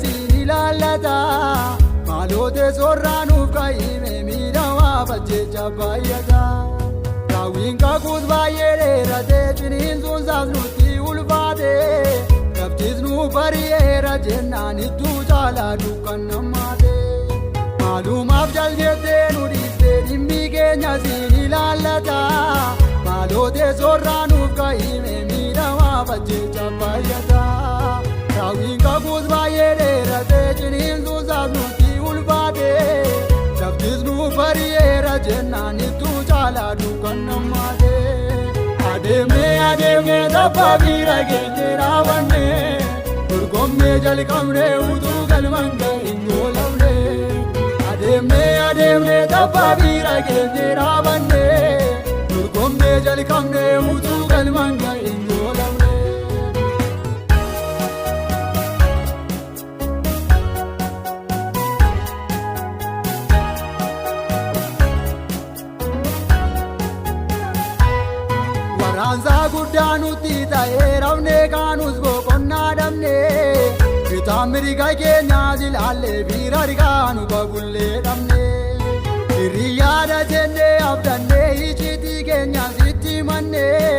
siini laallata maaloote soorraanuuf kaa'ime miidhawaa bajjecha baay'ata raawwiin kakuus baay'ee dheerate ciniinsuun saas nutti ulfaate kabtis nu bari'eera jennaan iddoo caalaa dukkan nammaate maalumaaf jaljettee nu dhiistee dhimmi keenya siini laallata maaloote soorraanuuf kaa'ime miidhawaa bajjecha baay'ata raawwiin kakuus baay'ee dheerate ciniinsuun saas nutti ulfaate kabtis nu bari'eera jennaan iddoo caalaa dukkan nammaate adeemnee tapha bira geenye raawwanne dorgommee jalqabnee utuu galmaan ga'in goolabne adeemnee tapha bira geenye raawwanne dorgommee jalqabnee utuu galmaan ga'in goolabne. Waraansaa guddaa nutti ta'ee rafnee kaanus boqonnaa dhabnee bitaan mirga keenyaas ilaallee bira argaanu bagullee dhabnee hiriyyaadha jennee abdannee icciitii keenyaas itti mannee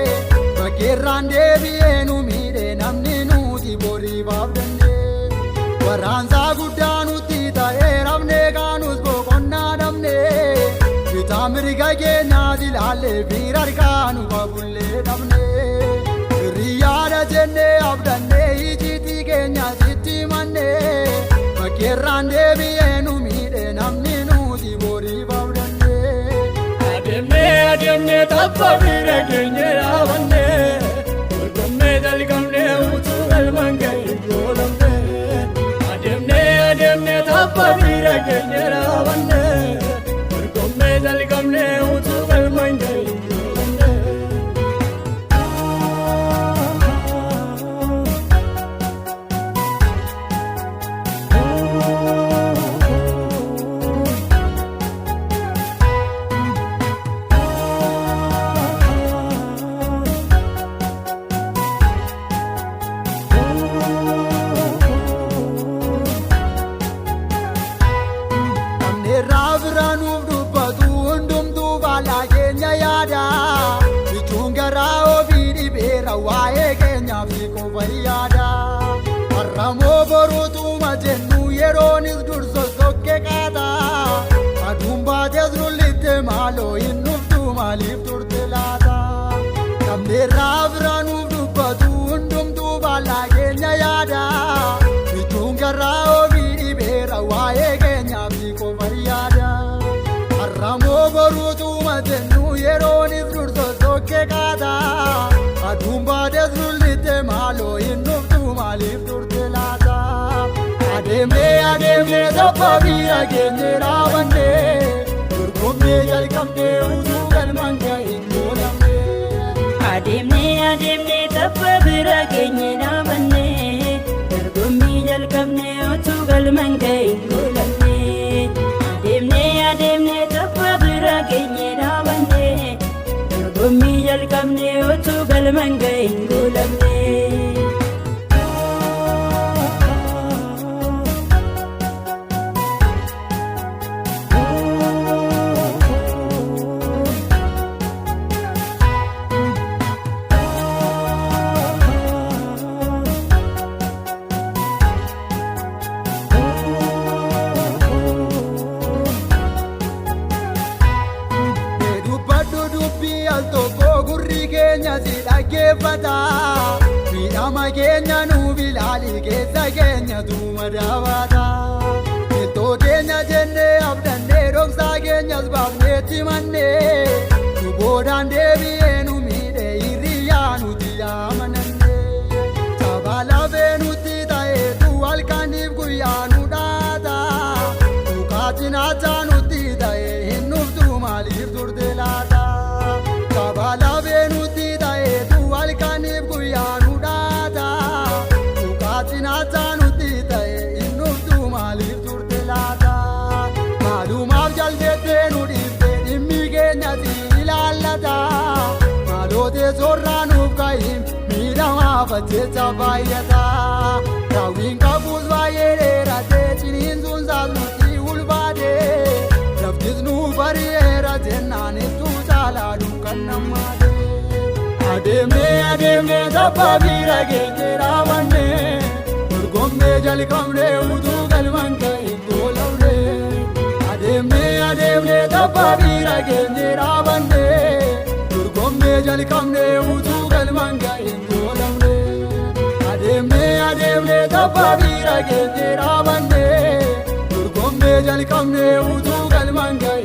bakkeerraan deebi'ee nu miidhee namni nuti boriif abdannee waraansaa guddaa nutti ta'ee rafnee kaanus boqonnaa dhabnee bitaan mirga keenyaas ilaallee bira argaanu bagullee dhabnee hiriyyaadha jennee abdannee icciitii keenyaas itti mannee bakkeerraan deebi'ee nu miidhee namni nuti boriif abdannee adeemnee tapha bira geenye raawwannee dorgommee jalqabnee utuu galmaan ga'in goolabne adeemnee tapha bira geenye raawwannee dorgommee jalqabnee utuu galmaan ga'in goolabne. Raabiraanuuf dubbatu hundumtuu baala keenya yaada bichuun garaa ofii dhibeera waa'ee keenyaaf qofa yaada har'amoo boruutuma jennu yeroonis dursa sokke qaata aduun baatees rullitte maaloo hin dhuftu maaliif turte laata namni raabiraanuuf dubbatu hundumtuu baala keenya yaada bichuun garaa ofii dhibeera waa'ee keenyaaf qofa yaada har'amoo boruutuma jennu yeroonis dursa sokke qaata aduun baatees rullitte maaloo hin dhuftu maaliif turte laata adeemnee tapha bira geenye raawwannee dorgommee jalqabnee utuu galmaan ga'in goolabne adeemnee tapha bira geenye raawwannee dorgommii jalqabnee utuu galmaan ga'in goolabne adeemnee tapha bira geenye raawwannee dorgommii jalqabnee utuu galmaan ga'in goolabne. Si dhaggeeffata miidhama keenya nuuf ilaali keessa keenyatu madaawata ittoo keenya jennee abdannee dhoksaa keenyas baafneetti mannee nu boodaan deebi'ee nu miidhee hiriyyaa nuti amanannee sabaa lafee nutti ta'eetu halkaniif guyyaa nu dhaata dhukaatiin haachaa nutti ta'ee hin dhuftu maaliif turte laata sabaa lafee nutti halkaniif guyyaa nu dhaata dhukaatiin haachaa nutti ta'ee hin dhuftu maaliif turte laata maalumaaf jaljettee nu dhiiftee dhimmi keenya jecha baay'ata raawwiin qabuus baay'ee dheeratee ciniinsuun isaas nutti ulfaate laftis nu bari'eera jennaan ittuu caalaa kan nammaate adeemnee tabbaa bira geenye raawwannee dorgommee jalqabnee utuu galmaan ga'in goolabne adeemnee tabbaa bira geenye raawwannee dorgommee jalqabnee utuu galmaan ga'in goolabne adeemnee tabbaa bira geenye raawwannee dorgommee jalqabnee utuu galmaan ga'in